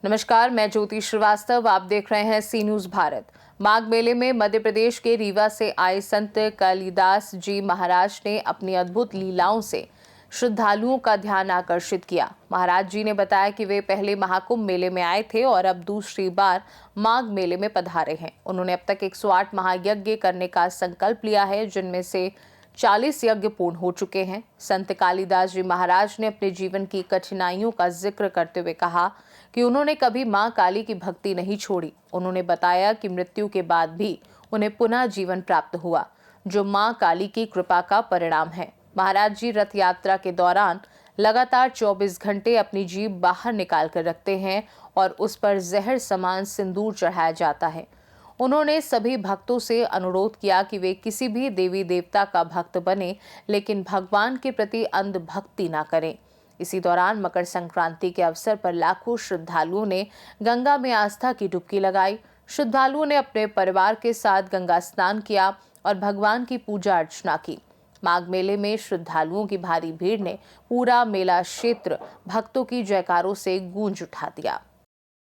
नमस्कार, मैं ज्योति श्रीवास्तव। आप देख रहे हैं सी न्यूज भारत। माघ मेले में मध्य प्रदेश के रीवा से आए संत कालिदास जी महाराज ने अपनी अद्भुत लीलाओं से श्रद्धालुओं का ध्यान आकर्षित किया। महाराज जी ने बताया कि वे पहले महाकुंभ मेले में आए थे और अब दूसरी बार माघ मेले में पधारे हैं। उन्होंने अब तक 108 महायज्ञ करने का संकल्प लिया है, जिनमें से 40 यज्ञ पूर्ण हो चुके हैं। संत कालिदास जी महाराज ने अपने जीवन की कठिनाइयों का जिक्र करते हुए कहा कि उन्होंने कभी मां काली की भक्ति नहीं छोड़ी। उन्होंने बताया कि मृत्यु के बाद भी उन्हें पुनः जीवन प्राप्त हुआ, जो मां काली की कृपा का परिणाम है। महाराज जी रथ यात्रा के दौरान लगातार 24 घंटे अपनी जीभ बाहर निकाल कर रखते हैं और उस पर जहर समान सिंदूर चढ़ाया जाता है। उन्होंने सभी भक्तों से अनुरोध किया कि वे किसी भी देवी देवता का भक्त बने, लेकिन भगवान के प्रति अंध भक्ति ना करें। इसी दौरान मकर संक्रांति के अवसर पर लाखों श्रद्धालुओं ने गंगा में आस्था की डुबकी लगाई। श्रद्धालुओं ने अपने परिवार के साथ गंगा स्नान किया और भगवान की पूजा अर्चना की। माघ मेले में श्रद्धालुओं की भारी भीड़ ने पूरा मेला क्षेत्र भक्तों की जयकारों से गूंज उठा दिया।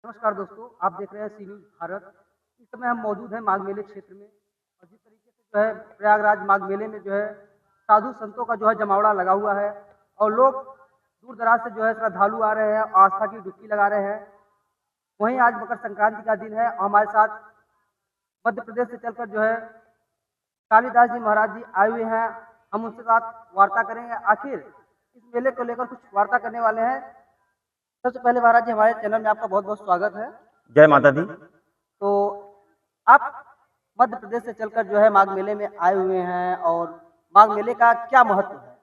नमस्कार दोस्तों, आप देख रहे हैं सी न्यूज भारत। इस समय हम मौजूद हैं माघ मेले क्षेत्र में और जिस तरीके से जो है प्रयागराज माघ मेले में जो है साधु संतों का जो है जमावड़ा लगा हुआ है और लोग दूर दराज से जो है श्रद्धालु आ रहे हैं, आस्था की डुबकी लगा रहे हैं। वहीं आज मकर संक्रांति का दिन है और हमारे साथ मध्य प्रदेश से चलकर जो है कालिदास जी महाराज जी आए हुए हैं। हम उनके साथ वार्ता करेंगे, आखिर इस मेले को लेकर कुछ वार्ता करने वाले हैं। सबसे पहले महाराज जी, हमारे चैनल में आपका बहुत बहुत स्वागत है। जय माता दी। तो आप मध्य प्रदेश से चलकर जो है माघ मेले में आए हुए हैं और माघ मेले का क्या महत्व है?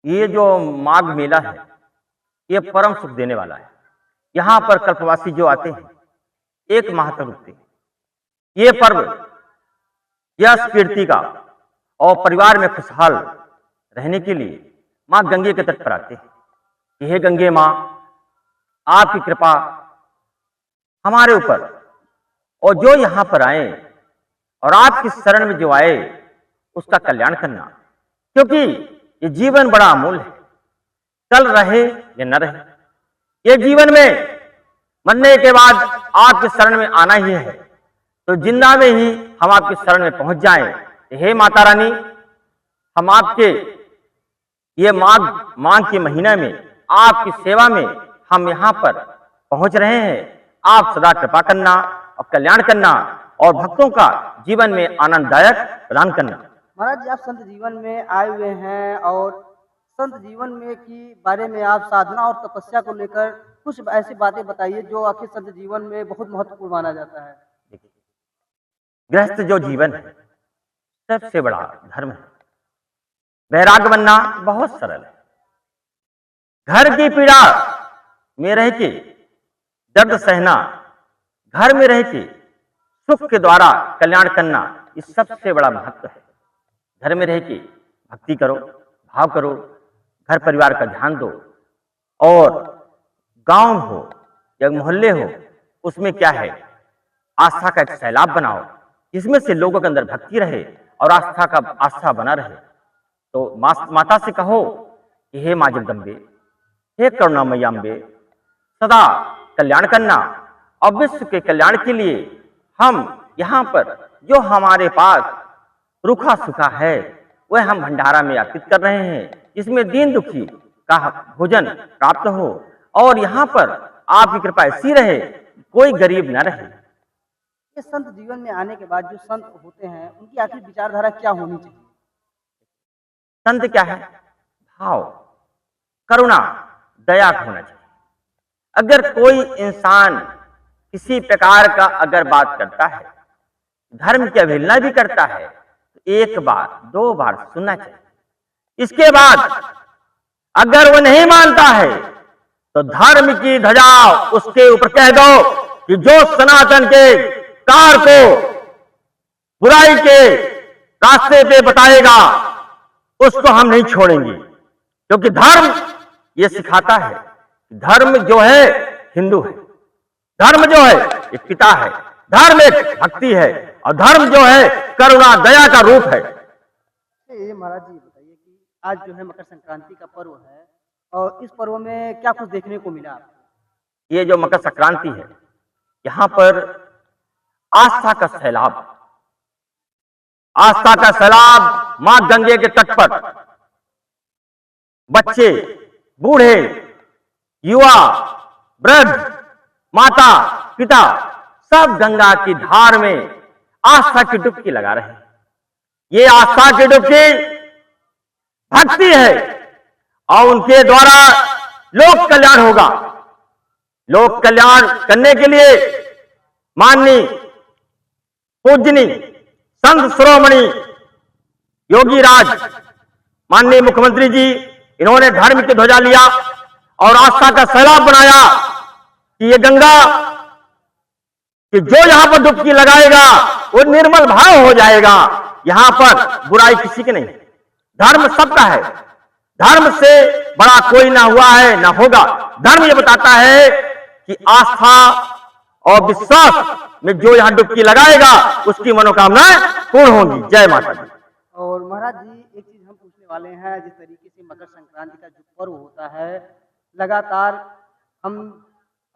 ये जो माघ मेला है ये परम सुख देने वाला है। यहाँ पर कल्पवासी जो आते हैं एक माह तक रुकते हैं। ये पर्व यश कीर्ति का और परिवार में खुशहाल रहने के लिए माँ गंगे के तट पर आते हैं कि हे गंगे माँ, आपकी कृपा हमारे ऊपर, और जो यहाँ पर आए और आपकी शरण में जो आए उसका कल्याण करना, क्योंकि ये जीवन बड़ा अमूल्य है। कल रहे या न रहे, ये जीवन में मरने के बाद आपकी शरण में आना ही है। तो जिंदा में ही हम आपकी शरण में पहुंच जाएं। हे माता रानी, हम आपके ये माघ के महीने में आपकी सेवा में हम यहाँ पर पहुंच रहे हैं। आप सदा कृपा करना और कल्याण करना और भक्तों का जीवन में आनंददायक प्रदान करना। महाराज जी, आप संत जीवन में आए हुए हैं और संत जीवन में की बारे में आप साधना और तपस्या को लेकर कुछ ऐसी बातें बताइए जो आखिर संत जीवन में बहुत महत्वपूर्ण माना जाता है। गृहस्थ जो जीवन है सबसे बड़ा धर्म है। वैराग्य बनना बहुत सरल है। घर की पीड़ा में रह के दर्द सहना, घर में रह के सुख के द्वारा कल्याण करना, ये सबसे बड़ा महत्व है। घर में रह के भक्ति करो, भाव करो, घर परिवार का ध्यान दो, और गांव हो या मोहल्ले हो उसमें क्या है, आस्था का एक सैलाब बनाओ, इसमें से लोगों के अंदर भक्ति रहे और आस्था बना रहे। तो माता से कहो कि हे माँ जगदम्बे, हे करुणामयी अम्बे, सदा कल्याण करना और विश्व के कल्याण के लिए हम यहाँ पर जो हमारे पास रूखा सूखा है वह हम भंडारा में अर्पित कर रहे हैं, जिसमें दीन दुखी का भोजन प्राप्त हो और यहाँ पर आपकी कृपा ऐसी रहे, कोई गरीब न रहे। ये संत जीवन में आने के बाद जो संत होते हैं उनकी आखिर विचारधारा क्या होनी चाहिए? संत क्या है? भाव, करुणा, दया होना चाहिए। अगर कोई इंसान किसी प्रकार का अगर बात करता है, धर्म की अवहेलना भी करता है, तो एक बार दो बार सुनना चाहिए। इसके बाद अगर वो नहीं मानता है तो धर्म की ध्वजा उसके ऊपर कह दो कि जो सनातन के कार को बुराई के रास्ते पे बताएगा उसको हम नहीं छोड़ेंगे, क्योंकि धर्म ये सिखाता है। धर्म जो है हिंदू है, धर्म जो है एक पिता है, धर्म एक भक्ति है और धर्म जो है करुणा दया का रूप है। चलिए महाराज जी बताइए कि आज जो है मकर संक्रांति का पर्व है और इस पर्व में क्या कुछ देखने को मिला आपको? ये जो मकर संक्रांति है, यहाँ पर आस्था का सैलाब, आस्था का सैलाब मां गंगे के तट पर बच्चे, बूढ़े, युवा, वृद्ध, माता, पिता सब गंगा की धार में आस्था की डुबकी लगा रहे हैं। ये आस्था की डुबकी भक्ति है और उनके द्वारा लोक कल्याण होगा। लोक कल्याण करने के लिए माननीय पूजनी संत शिरोमणि योगी राज माननीय मुख्यमंत्री जी, इन्होंने धर्म की ध्वजा लिया और आस्था का सैलाब बनाया कि ये गंगा कि जो यहां पर डुबकी लगाएगा वो निर्मल भाव हो जाएगा। यहां पर बुराई किसी की नहीं, धर्म सबका है। धर्म से बड़ा कोई ना हुआ है ना होगा। धर्म ये बताता है कि आस्था और विश्वास में जो यहां डुबकी लगाएगा उसकी मनोकामनाएं पूर्ण होंगी। जय माता दी। और महाराज जी एक चीज हम पूछने वाले हैं, जिस तरीके से मकर संक्रांति का जो पर्व होता है लगातार हम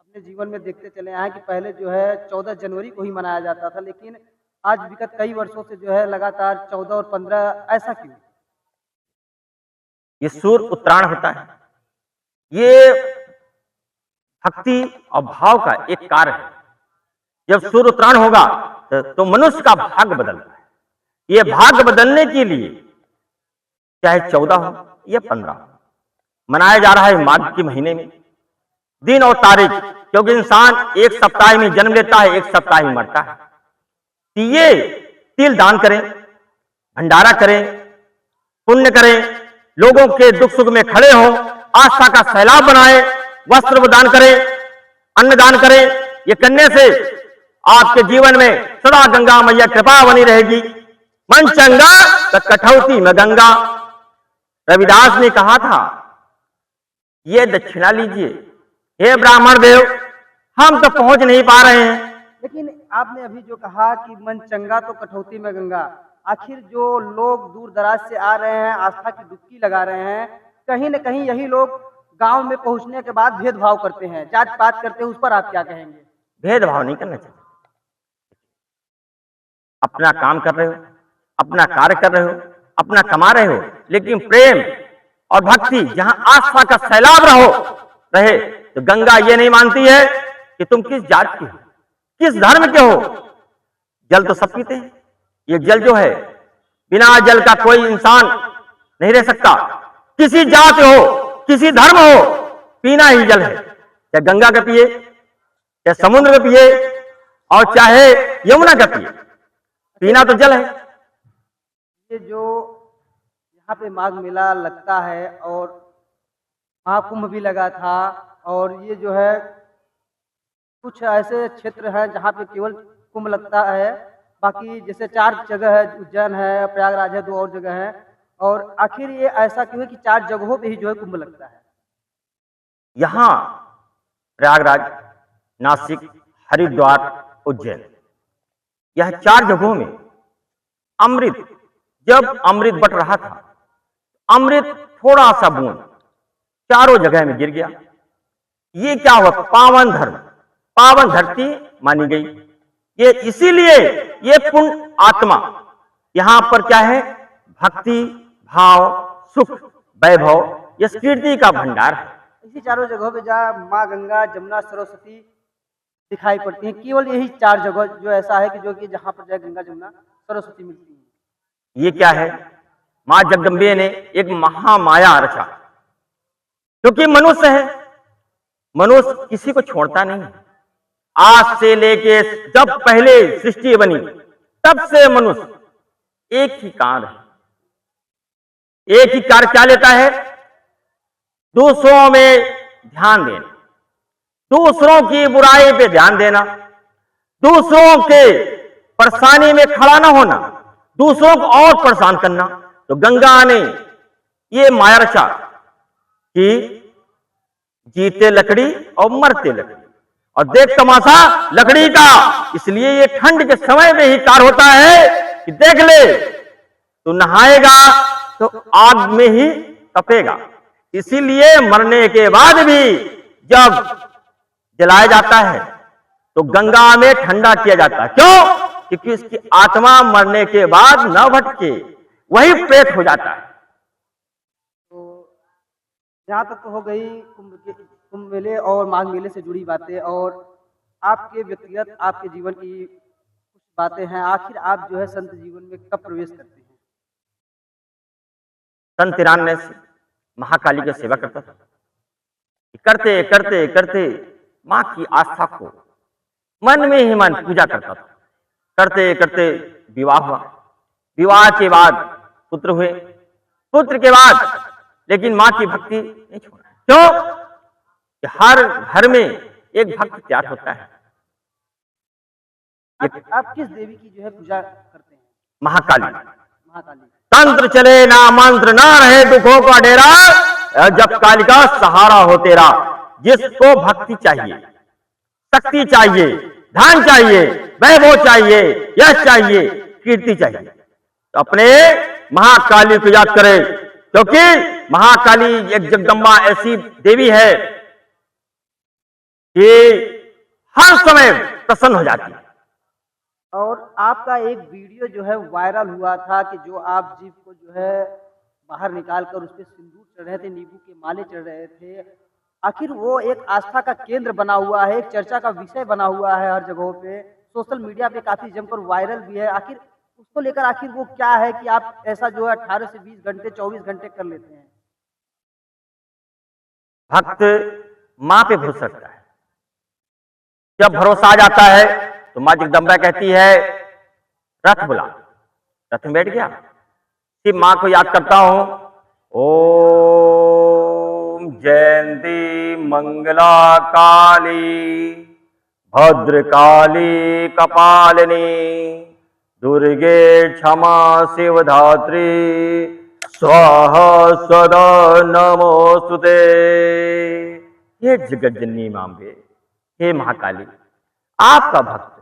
अपने जीवन में देखते चले आए कि पहले जो है 14 जनवरी को ही मनाया जाता था, लेकिन आज विगत कई वर्षों से जो है लगातार 14 और 15, ऐसा क्यों? ये सूर्य उत्तरायण होता है, ये भक्ति और भाव का एक कार्य है। जब सूर्य उत्तरायण होगा तो मनुष्य का भाग्य बदलता है। ये भाग्य बदलने के लिए चाहे 14 हो या 15 हो, मनाया जा रहा है माघ के महीने में, दिन और तारीख, क्योंकि इंसान एक सप्ताह में जन्म लेता है, एक सप्ताह ही मरता है। तो ये तिल दान करें, भंडारा करें, पुण्य करें, लोगों के दुख सुख में खड़े हों, आस्था का सैलाब बनाएं, वस्त्र दान करें, अन्न दान करें। ये करने से आपके जीवन में सदा गंगा मैया कृपा बनी रहेगी। मन चंगा तो कठौती में गंगा। रविदास ने कहा था, ये दक्षिणा लीजिए, हे ब्राह्मण देव, हम तो पहुंच नहीं पा रहे हैं। लेकिन आपने अभी जो कहा कि मन चंगा तो कठौती में गंगा, आखिर जो लोग दूर दराज से आ रहे हैं, आस्था की डुबकी लगा रहे हैं, कहीं न कहीं यही लोग गांव में पहुंचने के बाद भेदभाव करते हैं, जात पात करते हैं, उस पर आप क्या कहेंगे? भेदभाव नहीं करना चाहिए। अपना काम कर रहे हो, अपना कार्य कर रहे हो, अपना कमा रहे हो, लेकिन प्रेम और भक्ति जहां आस्था का सैलाब रहे तो गंगा ये नहीं मानती है कि तुम किस जात के हो, किस धर्म के हो। जल तो सब पीते हैं। ये जल जो है, बिना जल का कोई इंसान नहीं रह सकता। किसी जात हो, किसी धर्म हो, पीना ही जल है। चाहे गंगा का पिए, चाहे समुद्र का पिए और चाहे यमुना का पिए, पीना तो जल है। ये जो यहाँ पे माघ मेला लगता है और महाकुंभ भी लगा था, और ये जो है कुछ ऐसे क्षेत्र हैं जहाँ पे केवल कुंभ लगता है, बाकी जैसे 4 जगह है, उज्जैन है, प्रयागराज है, 2 और जगह है, और आखिर ये ऐसा क्यों है कि 4 जगहों पे ही जो है कुंभ लगता है? यहां प्रयागराज, नासिक, हरिद्वार, उज्जैन, यह 4 जगहों में अमृत, जब अमृत बट रहा था, अमृत थोड़ा सा बूंद चारों जगह में गिर गया। ये क्या हुआ? पावन धर्म, पावन धरती मानी गई। ये इसीलिए ये पुण्य आत्मा यहां पर क्या है? भक्ति, भाव, सुख, वैभव, ये कीर्ति का भंडार है। इसी चारों जगहों पे जहाँ माँ गंगा, जमुना, सरस्वती दिखाई पड़ती हैं, केवल यही 4 जगह जो ऐसा है कि जो कि जहाँ पर जाए गंगा, जमुना, सरस्वती मिलती है। ये क्या है? मां जगदम्बे ने एक महामाया रचा, क्योंकि मनुष्य है, मनुष्य किसी को छोड़ता नहीं। आज से लेके जब पहले सृष्टि बनी तब से मनुष्य एक ही कार्य है। एक ही कार्य क्या लेता है? दूसरों में ध्यान देना, दूसरों की बुराई पे ध्यान देना, दूसरों के परेशानी में खड़ा ना होना, दूसरों को और परेशान करना। तो गंगा ने ये माया रचा कि जीते लकड़ी और मरते लकड़ी, और देख तमाशा लकड़ी का। इसलिए ये ठंड के समय में ही कार्य होता है कि देख ले, तू नहाएगा तो आग में ही तपेगा। इसीलिए मरने के बाद भी जब जलाया जाता है तो गंगा में ठंडा किया जाता है। क्यों? क्योंकि इसकी आत्मा मरने के बाद न भटके, वही प्रेत हो जाता है। तो यहाँ तक तो हो गई कुंभ मेले और माघ मेले से जुड़ी बातें, और आपके व्यक्तिगत आपके जीवन की कुछ बातें हैं। आखिर आप जो है संत जीवन में कब प्रवेश करते हैं? सन 93 से महाकाली की सेवा करता था। करते करते करते माँ की आस्था को मन में ही मन पूजा करता था। करते करते विवाह हुआ। विवाह के बाद पुत्र हुए। पुत्र के बाद लेकिन माँ की भक्ति नहीं छोड़ा। क्यों? कि हर घर में एक भक्त तैयार होता है। आप किस देवी की जो है पूजा करते हैं? महाकाली। महाकाली। तंत्र चले ना मंत्र ना रहे दुखों का डेरा, जब कालिका सहारा हो तेरा। जिसको भक्ति चाहिए, शक्ति चाहिए, धन चाहिए, वैभव चाहिए, यश चाहिए, कीर्ति चाहिए, तो अपने महाकाली को याद करे। क्योंकि महाकाली एक जगदम्बा ऐसी देवी है कि हर समय प्रसन्न हो जाती है। और आपका एक वीडियो जो है वायरल हुआ था कि जो आप जीभ को जो है बाहर निकाल कर उस पर सिंदूर चढ़ रहे थे, नींबू के माले चढ़ रहे थे। आखिर वो एक आस्था का केंद्र बना हुआ है, एक चर्चा का विषय बना हुआ है हर जगहों पे, सोशल मीडिया पे काफी जमकर वायरल भी है। आखिर उसको लेकर आखिर वो क्या है कि आप ऐसा जो है 18 से 20 घंटे 24 घंटे कर लेते हैं? भक्त माँ पे भरोसा रखता है। जब भरोसा आ जाता है तो माँ जगदम्बा कहती है रथ बुला। रथ में बैठ गया, कि माँ को याद करता हूं। ओम जयंती मंगला काली भद्रकाली कपालिनी दुर्गे क्षमा शिवधात्री स्वाहा सदा नमोस्तुते। हे जगत जननी मांबे, हे महाकाली, आपका भक्त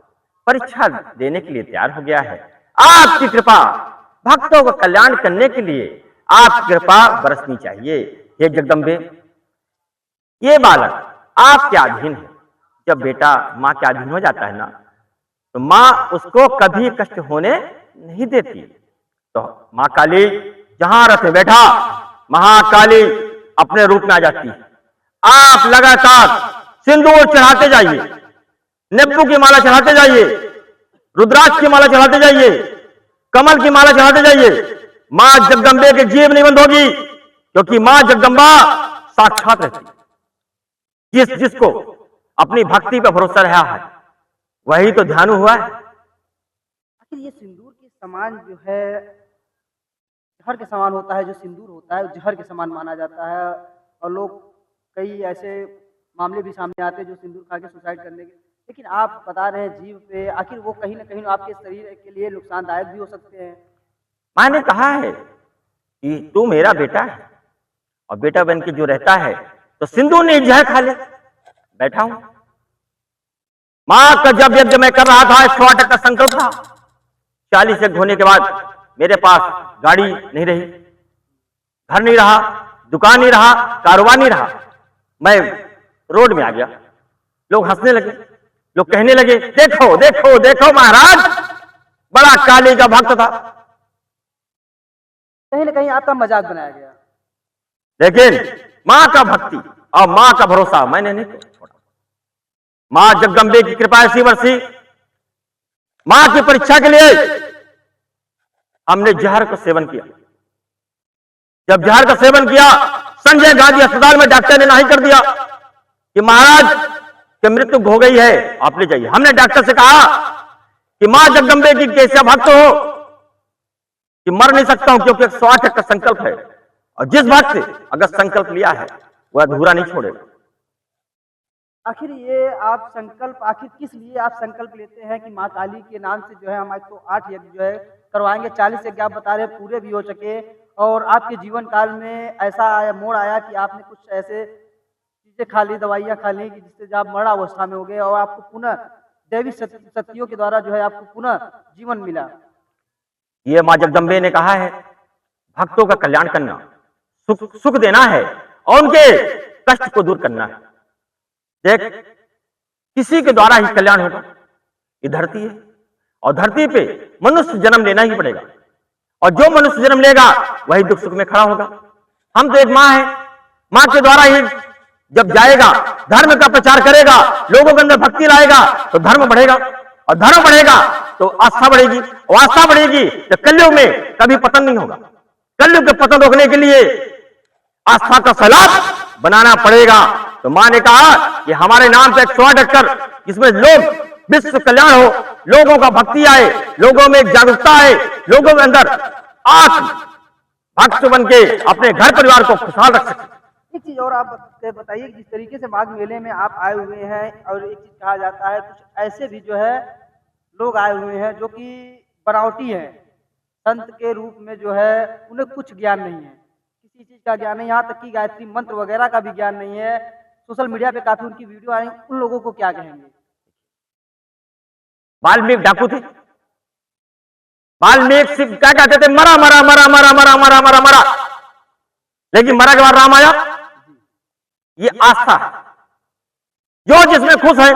परीक्षा देने के लिए तैयार हो गया है। आपकी कृपा भक्तों का कल्याण करने के लिए आपकी कृपा बरसनी चाहिए। हे जगदम्बे, ये बालक आपके अधीन है। जब बेटा माँ के अधीन हो जाता है ना, तो माँ उसको कभी कष्ट होने नहीं देती। तो माँ काली जहां रथ में बैठा, महाकाली अपने रूप में आ जाती है। आप लगातार सिंदूर चढ़ाते जाइए, नींबू की माला चढ़ाते जाइए, रुद्राक्ष की माला चढ़ाते जाइए, कमल की माला चढ़ाते जाइए। मां जगदम्बे की जीभ नहीं बंद होगी, क्योंकि मां जगदम्बा साक्षात रहती। जिसको अपनी भक्ति पर भरोसा रहा है वही तो ध्यान हुआ है। आखिर ये सिंदूर के समान जो है जहर के समान होता है, जो सिंदूर होता है जहर के समान माना जाता है, और लोग कई ऐसे मामले भी सामने आते हैं जो सिंदूर खा के सुसाइड करने के। लेकिन आप बता रहे हैं जीव पे, आखिर वो कहीं ना कहीं आपके शरीर के लिए नुकसानदायक भी हो सकते हैं। मां ने कहा है कि तू मेरा बेटा है, और बेटा बन के जो रहता है तो सिंदूर ने जहर खा ले। बैठा हूं, मां का जब यज्ञ मैं कर रहा था, 108 का संकल्प था। 40 यज्ञ होने के बाद मेरे पास गाड़ी नहीं रही, घर नहीं रहा, दुकान नहीं रहा, कारोबार नहीं रहा। मैं रोड में आ गया। लोग हंसने लगे, लोग कहने लगे देखो देखो देखो महाराज बड़ा काली का भक्त था। कहीं ना कहीं आपका मजाक बनाया गया। लेकिन मां का भक्ति और मां का भरोसा मैंने नहीं छोड़ा। मां जगदम्बे की कृपा ऐसी बरसी, मां की परीक्षा के लिए हमने जहर का सेवन किया। जब जहर का सेवन किया, संजय गांधी अस्पताल में डॉक्टर ने नहीं कर दिया कि महाराज की मृत्यु हो गई है, आप ले जाइए। हमने डॉक्टर से कहा कि मां जगदम्बे की कैसे भक्त हो कि मर नहीं सकता हूं, क्योंकि 108 का संकल्प है, और जिस भक्त अगर संकल्प लिया है वह अधूरा नहीं छोड़ेगा। आखिर ये आप संकल्प आखिर किस लिए आप संकल्प लेते हैं कि माँ काली के नाम से जो है हम 108 यज्ञ जो है करवाएंगे? 40 यज्ञ आप बता रहे हैं पूरे भी हो सके, और आपके जीवन काल में ऐसा मोड़ आया कि आपने कुछ ऐसे चीजें खा ली, दवाइयाँ खा ली कि जिससे जब आप मरणावस्था में हो गए, और आपको पुनः दैवी शक्तियों के द्वारा जो है आपको पुनः जीवन मिला। ये मां जगदम्बे ने कहा है भक्तों का कल्याण करना, सुख सुख देना है और उनके कष्ट को दूर करना है। देख, किसी के द्वारा ही कल्याण होगा। ये धरती है और धरती पे मनुष्य जन्म लेना ही पड़ेगा और जो मनुष्य जन्म लेगा वही दुख सुख में खड़ा होगा। हम तो एक माँ है, माँ के द्वारा ही जब जाएगा, धर्म का प्रचार करेगा, लोगों के अंदर भक्ति लाएगा तो धर्म बढ़ेगा और धर्म बढ़ेगा तो आस्था बढ़ेगी और आस्था बढ़ेगी तो कलयुग में कभी पतन नहीं होगा। कलयुग के पतन रोकने के लिए आस्था का सैलाब बनाना पड़ेगा। तो मां ने कहा कि हमारे नाम पे एक 100 अटकर जिसमें लोग विश्व कल्याण हो, लोगों का भक्ति आए, लोगों में एक जागरूकता आए, लोगों के अंदर आत्म भक्त बन के अपने घर परिवार को खुशहाल रख सके। एक चीज और आप बताइए, जिस तरीके से माघ मेले में आप आए हुए हैं और एक चीज कहा जाता है कुछ ऐसे भी जो है लोग आए हुए हैं जो कि बनावटी हैं, संत के रूप में जो है उन्हें कुछ ज्ञान नहीं है, किसी चीज का ज्ञान नहीं, यहाँ तक कि गायत्री मंत्र वगैरह का भी ज्ञान नहीं है। सोशल मीडिया पे काफी उनकी वीडियो आ रही है, उन लोगों को क्या कहेंगे? वाल्मीकि डाकू थे, वाल्मीकि सिर्फ क्या कहते थे, मरा मरा मरा मरा मरा मरा मरा मरा, लेकिन मरा के बाद राम आया। ये आस्था है, जो जिसमें खुश है,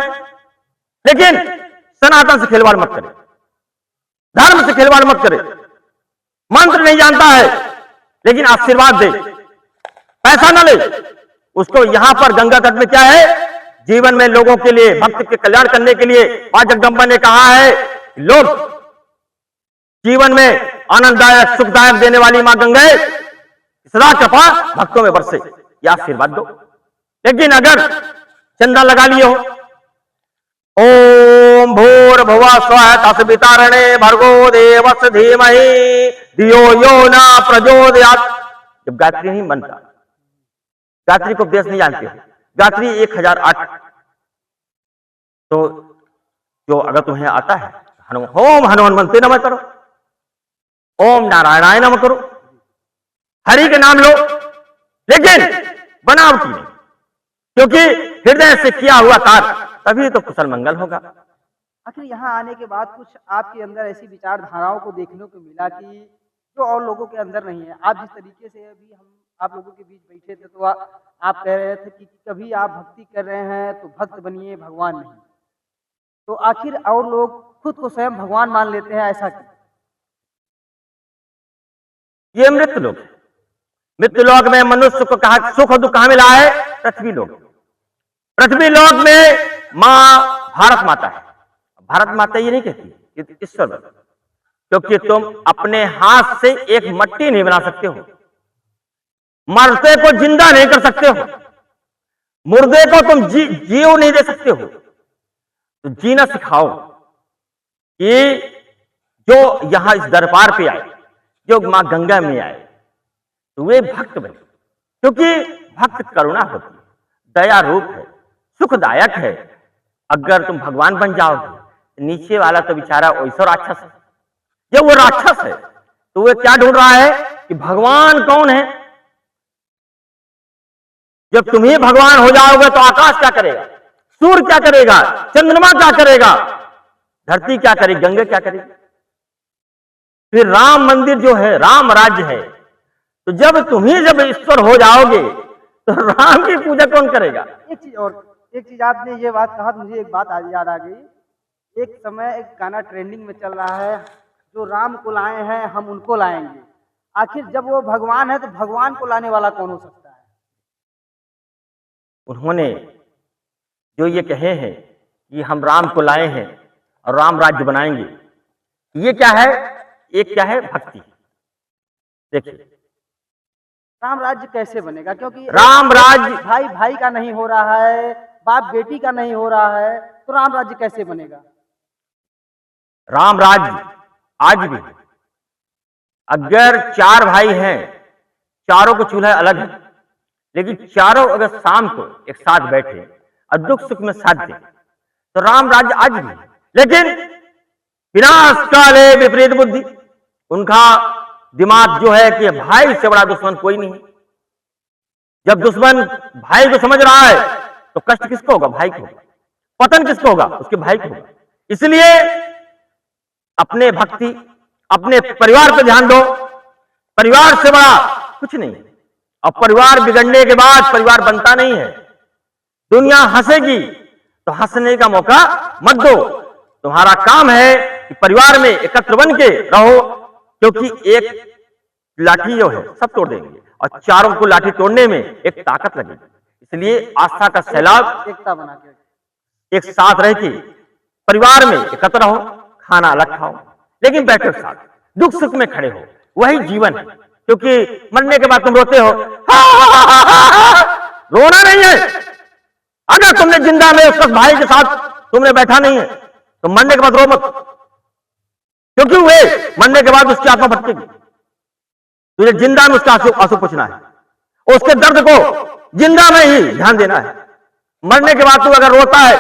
लेकिन सनातन से खिलवाड़ मत करे, धर्म से खिलवाड़ मत करे। मंत्र नहीं जानता है लेकिन आशीर्वाद दे, पैसा न ले उसको। यहां पर गंगा तट में क्या है, जीवन में लोगों के लिए, भक्त के कल्याण करने के लिए मां जगदंबा ने कहा है, लोग जीवन में आनंददायक सुखदायक देने वाली मां गंगा सदा कृपा भक्तों में बरसे, या आशीर्वाद दो। लेकिन अगर चंदा लगा लिए हो, ओम भूर्भुवः स्वः तत्सवितुर्वरेण्यं भर्गो देवस्य धीमहि धियो यो न प्रचोदयात्। जब गायत्री नहीं बनता, गायत्री को उपदेश नहीं जानते, गायत्री 1008, तो जो अगर तुम्हें आता है ओम हनुमंते नमः करो, ओम नारायणाय नमः करो, हरि के नाम लो, लेकिन बनावटी नहीं, क्योंकि हृदय से किया हुआ कार्य तभी तो कुशल मंगल होगा। आखिर यहाँ आने के बाद कुछ आपके अंदर ऐसी विचारधाराओं को देखने को मिला कि जो और लोगों के अंदर नहीं है। आप जिस तरीके से अभी हम आप लोगों के बीच बैठे थे तो आप कह रहे थे कि कभी आप भक्ति कर रहे हैं तो भक्त बनिए, भगवान नहीं। तो आखिर और लोग खुद को स्वयं भगवान मान लेते हैं, ऐसा क्यों? ये मृत्यु लोग, मृत्यु लोक में मनुष्य को कहा सुख और दुख कहां मिला है? पृथ्वी लोक। पृथ्वी लोक में मां भारत माता है। भारत माता ये नहीं कहती ईश्वर, क्योंकि तुम अपने हाथ से एक मट्टी नहीं बना सकते हो, मरते को जिंदा नहीं कर सकते हो, मुर्दे को तुम जीव नहीं दे सकते हो। तो जीना सिखाओ कि जो यहां इस दरबार पे आए, जो मां गंगा में आए, तो वे भक्त बने, क्योंकि भक्त करुणा होती है, दया रूप है, सुखदायक है। अगर तुम भगवान बन जाओगे, नीचे वाला तो बेचारा वैसा राक्षस है। जब वो राक्षस है तो वो क्या ढूंढ रहा है कि भगवान कौन है। जब तुम ही भगवान हो जाओगे तो आकाश क्या करेगा, सूर्य क्या करेगा, चंद्रमा क्या करेगा, धरती क्या करेगी, गंगा क्या करेगी। फिर राम मंदिर जो है, राम राज्य है, तो जब तुम ही जब ईश्वर हो जाओगे तो राम की पूजा कौन करेगा। एक चीज आपने ये बात कहा, मुझे एक बात आज याद आ गई। एक समय एक गाना ट्रेंडिंग में चल रहा है, जो राम को लाए हैं हम उनको लाएंगे। आखिर जब वो भगवान है तो भगवान को लाने वाला कौन हो सकता है? उन्होंने जो ये कहे हैं कि हम राम को लाए हैं और राम राज्य बनाएंगे, ये क्या है? एक क्या है? भक्ति। देखिए राम राज्य कैसे बनेगा? क्योंकि राम राज्य भाई भाई का नहीं हो रहा है, बाप बेटी का नहीं हो रहा है, तो राम राज्य कैसे बनेगा? राम राज्य आज भी, अगर 4 भाई हैं, चारों को चूल्हा अलग है, लेकिन चारों अगर शाम को एक साथ बैठे और दुख सुख में साथ दे तो राम राज्य आज भी। लेकिन विनाश काले विपरीत बुद्धि, उनका दिमाग जो है कि भाई से बड़ा दुश्मन कोई नहीं है। जब दुश्मन भाई को समझ रहा है तो कष्ट किसको होगा? भाई को। पतन किसको होगा? उसके भाई को होगा। इसलिए अपने भक्ति, अपने परिवार पर ध्यान दो, परिवार से बड़ा कुछ नहीं। और परिवार बिगड़ने के बाद परिवार बनता नहीं है। दुनिया हंसेगी तो हंसने का मौका मत दो। तुम्हारा काम है कि परिवार में एकत्र बन के रहो, क्योंकि एक लाठी जो है सब तोड़ देंगे और चारों को लाठी तोड़ने में एक ताकत लगेगी। इसलिए आस्था का सैलाब एकता बना के एक साथ रह के परिवार में एकत्र रहो, खाना अलग खाओ, लेकिन बैठो एक साथ, दुख सुख में खड़े हो, वही जीवन है। क्योंकि मरने के बाद तुम रोते हो, रोना नहीं है। अगर तुमने जिंदा में उस भाई के साथ तुमने बैठा नहीं है तो मरने के बाद रो मत, क्योंकि वे मरने के बाद उसकी आत्मा भटकेगी। तुझे जिंदा में उसका आंसू आंसू पूछना है, उसके दर्द को जिंदा में ही ध्यान देना है। मरने के बाद तू अगर रोता है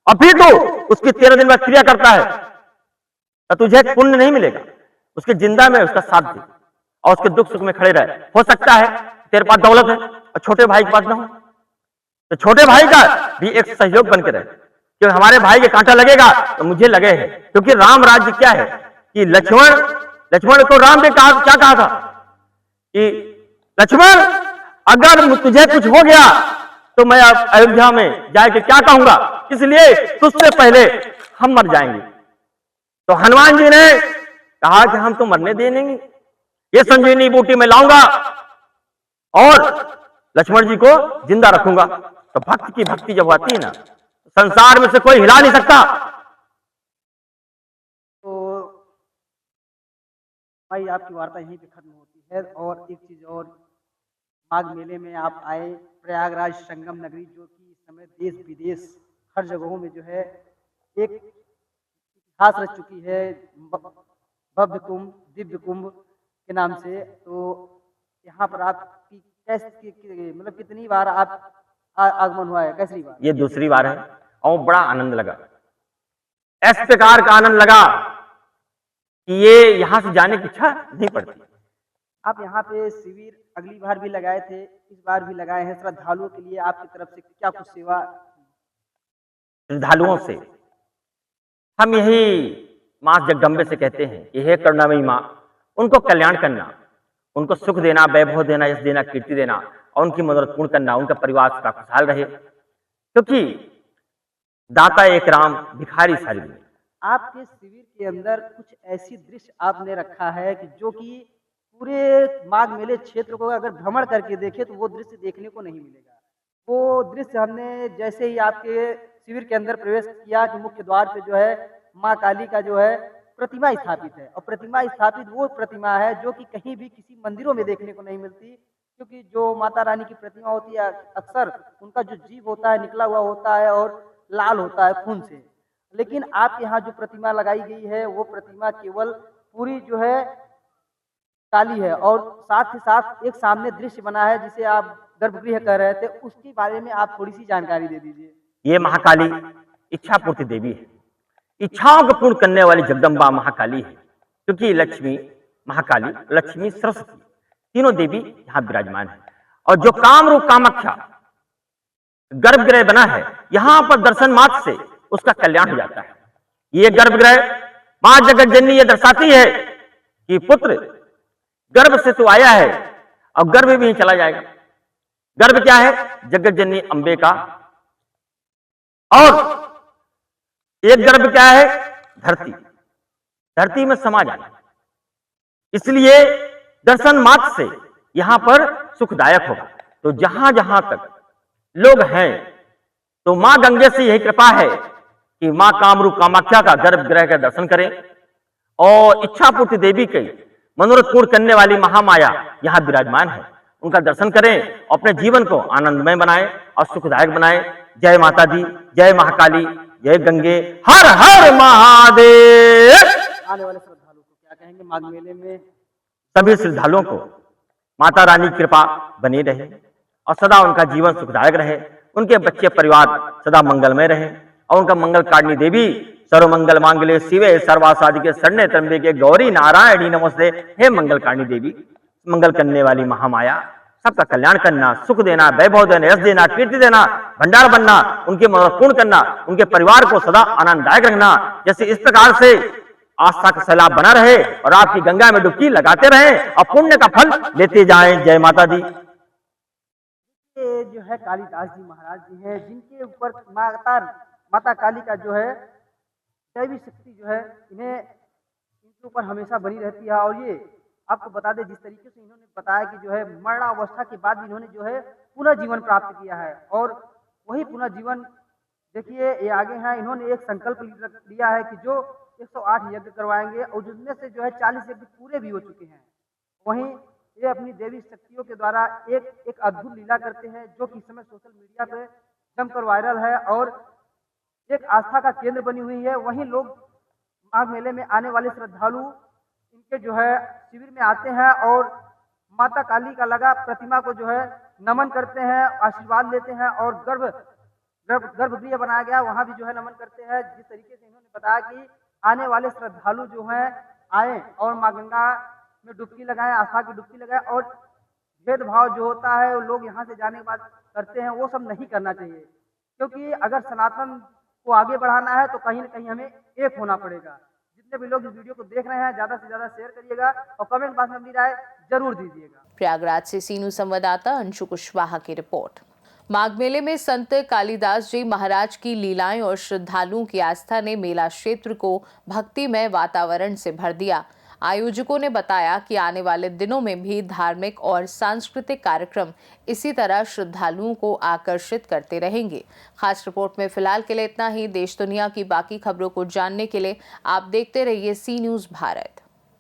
और फिर तू उसकी 13 दिन बाद क्रिया करता है तो तुझे पुण्य नहीं मिलेगा। उसके जिंदा में उसका साथ दे और उसके दुख सुख में खड़े रहे। हो सकता है तेरे पास दौलत है और छोटे भाई के पास ना हो, तो छोटे भाई का भी एक सहयोग बन के रहे कि हमारे भाई के कांटा लगेगा तो मुझे लगे है। क्योंकि राम राज्य क्या है कि लक्ष्मण को राम ने कहा, क्या कहा था कि लक्ष्मण अगर तुझे कुछ हो गया तो मैं अब अयोध्या में जाके क्या कहूंगा, इसलिए तुझसे पहले हम मर जाएंगे। तो हनुमान जी ने कहा कि हम तो मरने दे नहीं, ये संजीवनी बूटी में लाऊंगा और लक्ष्मण जी को जिंदा रखूंगा। तो भक्त की भक्ति जब आती है ना, संसार में से कोई हिला नहीं सकता। तो भाई आपकी वार्ता यहीं पे खत्म होती है। और एक चीज और, माघ मेले में आप आए, प्रयागराज संगम नगरी जो कि इस समय देश विदेश हर जगहों में जो है एक इतिहास रच चुकी है, भव्य कुंभ, दिव्य कुंभ के नाम से। तो यहाँ पर आपकी मतलब कितनी बार आप आगमन हुआ है, कैसी बार? ये दूसरी बार है और बड़ा आनंद लगा। इस प्रकार का आनंद लगा कि ये यहां से जाने की इच्छा नहीं पड़ती। आप यहाँ पे शिविर अगली बार भी लगाए थे, इस बार भी लगाए हैं। श्रद्धालुओं के लिए आपकी तरफ से क्या कुछ सेवा? श्रद्धालुओं से हम यही मां जगदम्बे से कहते हैं कि हे करुणामयी मां, उनको कल्याण करना, उनको सुख देना, वैभव देना, यश देना, कीर्ति देना और उनकी मनोरथ पूर्ण करना, उनका परिवार का खुशहाल रहे। क्योंकि दाता एक राम, भिखारी सारी दुनिया। आपके शिविर के अंदर कुछ ऐसी दृश्य आपने रखा है कि जो कि पूरे माघ मेले क्षेत्र को अगर भ्रमण करके देखे तो वो दृश्य देखने को नहीं मिलेगा। वो दृश्य हमने जैसे ही आपके शिविर के अंदर प्रवेश किया कि मुख्य द्वार पे जो है माँ काली का जो है प्रतिमा स्थापित है। और प्रतिमा स्थापित वो प्रतिमा है जो कि कहीं भी किसी मंदिरों में देखने को नहीं मिलती। क्योंकि जो माता रानी की प्रतिमा होती है अक्सर उनका जो जीव होता है निकला हुआ होता है और लाल होता है खून से। लेकिन आप यहाँ जो प्रतिमा लगाई गई है वो प्रतिमा केवल पूरी जो है काली है। और साथ ही साथ एक सामने दृश्य बना है जिसे आप गर्भगृह कह रहे थे, उसके बारे में आप थोड़ी सी जानकारी दे दीजिए। ये महाकाली इच्छा पूर्ति देवी है, इच्छाओं को पूर्ण करने वाली जगदम्बा महाकाली है। क्योंकि लक्ष्मी, महाकाली, लक्ष्मी, सरस्वती तीनों देवी यहाँ विराजमान है। और जो काम रूप कामाख्या गर्भगृह बना है, यहाँ पर दर्शन मात्र से उसका कल्याण हो जाता है। ये गर्भगृह मां जगत जननी ये दर्शाती है कि पुत्र गर्भ से तो आया है और गर्भ भी चला जाएगा। गर्भ क्या है? जगत जननी अंबे का। और एक गर्भ क्या है? धरती, धरती में समा जाना। इसलिए दर्शन मात्र से यहां पर सुखदायक होगा। तो जहां जहां तक लोग हैं तो मां गंगे से यही कृपा है कि मां कामरूप कामाख्या का गर्भगृह का दर्शन करें और इच्छा पूर्ति देवी के मनोरथ पूर्ण करने वाली महामाया यहां विराजमान है, उनका दर्शन करें, अपने जीवन को आनंदमय बनाएं और सुखदायक बनाएं। जय माता दी, जय महाकाली, जय गंगे, हर हर महादेव। आने वाले श्रद्धालुओं को क्या कहेंगे माघ मेले में? सभी श्रद्धालुओं को माता रानी की कृपा बनी रहे और सदा उनका जीवन सुखदायक रहे, उनके बच्चे परिवार सदा मंगलमय रहे और उनका मंगल कारिणी देवी सर्वमंगल मांगल्ये शिवे सर्वासाधिके शरण्ये त्र्यंबके गौरी नारायणी नमोस्ते। हे मंगल कारिणी देवी, मंगल करने वाली महामाया, सबका कल्याण करना, सुख देना, वैभव देना, यश देना, कीर्ति देना, भंडार बनना, उनके मनोरथ पूर्ण करना, उनके परिवार को सदा आनंददायक रखना। जैसे इस प्रकार से आस्था का सैलाब बना रहे और आपकी गंगा में डुबकी लगाते रहें और पुण्य का फल लेते जाएं। जय माता दी। ये जो है कालिदास जी महाराज जी हैं, जिनके ऊपर माता काली का जो है दैवी शक्ति जो है इनके ऊपर हमेशा बनी रहती है। और ये आपको बता दें, जिस तरीके से इन्होंने बताया कि जो है मरणावस्था के बाद भी इन्होंने जो है पुनः जीवन प्राप्त किया है। और वही पुनः जीवन देखिए ये आगे हैं, इन्होंने एक संकल्प लिया है कि जो 108 यज्ञ करवाएंगे और जिनमें से जो है 40 यज्ञ पूरे भी हो चुके हैं। वहीं ये अपनी देवी शक्तियों के द्वारा एक अद्भुत लीला करते हैं, जो कि इस समय सोशल मीडिया पे जमकर वायरल है और एक आस्था का केंद्र बनी हुई है। वहीं लोग माघ मेले में आने वाले श्रद्धालु इनके जो है शिविर में आते हैं और माता काली का लगा प्रतिमा को जो है नमन करते हैं, आशीर्वाद लेते हैं और गर्भगृह बनाया गया वहां भी जो है नमन करते हैं। जिस तरीके से इन्होंने बताया कि आने वाले श्रद्धालु जो हैं आए और माँ गंगा में डुबकी लगाएं, आस्था की डुबकी लगाएं और भेदभाव जो होता है वो लोग यहाँ से जाने के बाद करते हैं, वो सब नहीं करना चाहिए। क्योंकि अगर सनातन को आगे बढ़ाना है तो कहीं ना कहीं हमें एक होना पड़ेगा। जितने भी लोग इस वीडियो को देख रहे हैं ज्यादा से ज्यादा शेयर करिएगा और कमेंट बॉक्स में अपनी राय जरूर दीजिएगा। प्रयागराज से सीनू संवाददाता अंशु कुशवाहा की रिपोर्ट। माघ मेले में संत कालिदास जी महाराज की लीलाएं और श्रद्धालुओं की आस्था ने मेला क्षेत्र को भक्तिमय वातावरण से भर दिया। आयोजकों ने बताया कि आने वाले दिनों में भी धार्मिक और सांस्कृतिक कार्यक्रम इसी तरह श्रद्धालुओं को आकर्षित करते रहेंगे। खास रिपोर्ट में फिलहाल के लिए इतना ही। देश दुनिया की बाकी खबरों को जानने के लिए आप देखते रहिए सी न्यूज़ भारत।